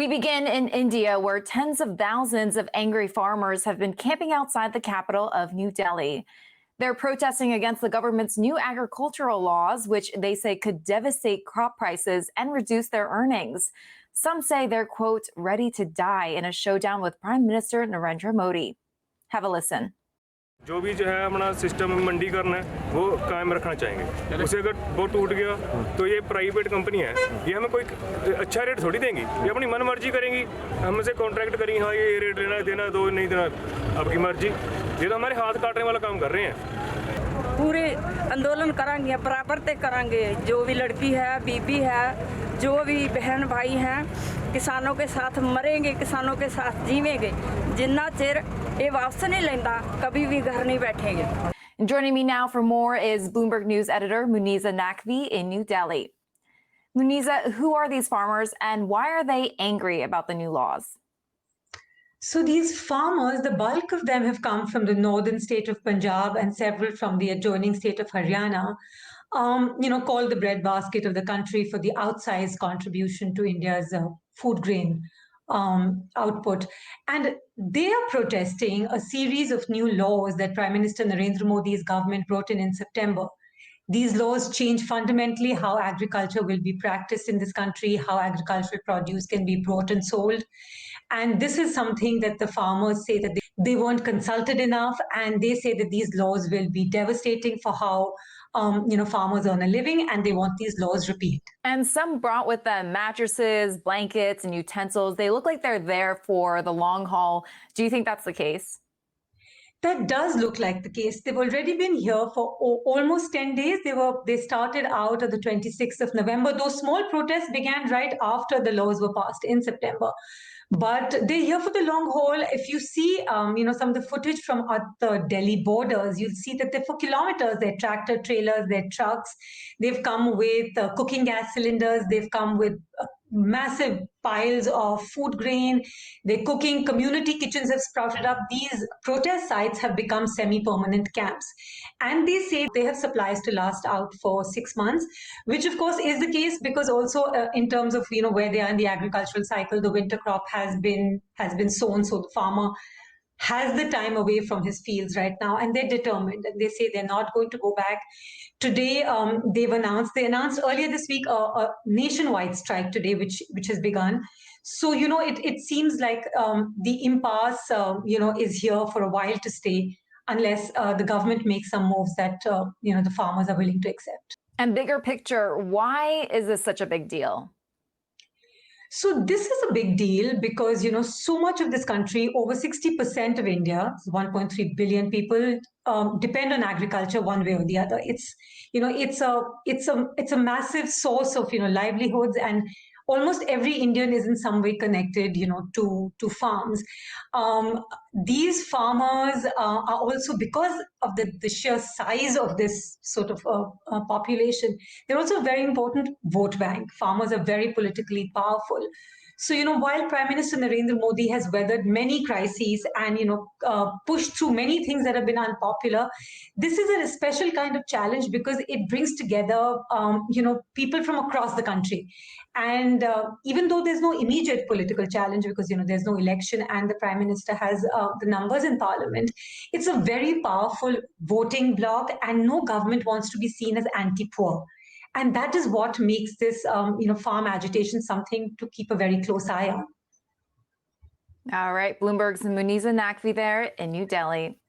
We begin in India, where tens of thousands of angry farmers have been camping outside the capital of New Delhi. They're protesting against the government's new agricultural laws, which they say could devastate crop prices and reduce their earnings. Some say they're, quote, ready to die in a showdown with Prime Minister Narendra Modi. Have a listen. जो भी जो है अपना system मंडीकरण है वो कायम रखना चाहेंगे। उसे अगर वो टूट गया तो ये प्राइवेट कंपनी है, ये हमें कोई अच्छा रेट थोड़ी देंगी, ये अपनी मन मर्जी करेंगी। हमसे कॉन्ट्रैक्ट करेंगी, हाँ ये रेट लेना देना दो नहीं देना आपकी मर्जी। ये तो हमारे हाथ काटने वाला काम कर रहे हैं। पूरे आंदोलन कराएंगे, बराबर तक कराएंगे। जो भी लड़की है, बीबी है, जो भी बहन भाई हैं, किसानों के साथ मरेंगे, किसानों के साथ जीवेंगे। जिन्ना चिर ये वापस नहीं लेंदा, कभी भी घर नहीं बैठेंगे। Joining me now for more is Bloomberg News editor Muniza Naqvi in New Delhi. Muniza, who are these farmers and why are they angry about the new laws? So these farmers, the bulk of them have come from the northern state of Punjab and several from the adjoining state of Haryana, called the breadbasket of the country for the outsized contribution to India's food grain output. And they are protesting a series of new laws that Prime Minister Narendra Modi's government brought in September. These laws change fundamentally how agriculture will be practiced in this country, how agricultural produce can be brought and sold. And this is something that the farmers say that they weren't consulted enough, and they say that these laws will be devastating for how farmers earn a living, and they want these laws repealed. And some brought with them mattresses, blankets, and utensils. They look like they're there for the long haul. Do you think that's the case? That does look like the case. They've already been here for almost 10 days. They started out on the 26th of November. Those small protests began right after the laws were passed in September. But they're here for the long haul. If you see, some of the footage from the Delhi borders, you'll see that they're for kilometers. They're tractor trailers, they're trucks. They've come with cooking gas cylinders. They've come with massive piles of food grain. They're cooking. Community kitchens have sprouted up. These protest sites have become semi-permanent camps. And they say they have supplies to last out for 6 months, which of course is the case because also in terms of where they are in the agricultural cycle, the winter crop has been sown, so the farmer has the time away from his fields right now, and they're determined, and they say they're not going to go back. Today, they announced earlier this week a nationwide strike today, which has begun. So, it seems like the impasse, is here for a while to stay unless the government makes some moves that, the farmers are willing to accept. And bigger picture, why is this such a big deal? So this is a big deal because, so much of this country, over 60% of India, 1.3 billion people, depend on agriculture one way or the other. It's a massive source of, livelihoods, and almost every Indian is in some way connected, to farms. These farmers are also, because of the sheer size of this sort of population, they're also a very important vote bank. Farmers are very politically powerful. So, while Prime Minister Narendra Modi has weathered many crises and, pushed through many things that have been unpopular, this is a special kind of challenge because it brings together, people from across the country. And even though there's no immediate political challenge because, there's no election and the Prime Minister has the numbers in Parliament, it's a very powerful voting bloc, and no government wants to be seen as anti-poor. And that is what makes this, farm agitation something to keep a very close eye on. All right, Bloomberg's Muniza Naqvi there in New Delhi.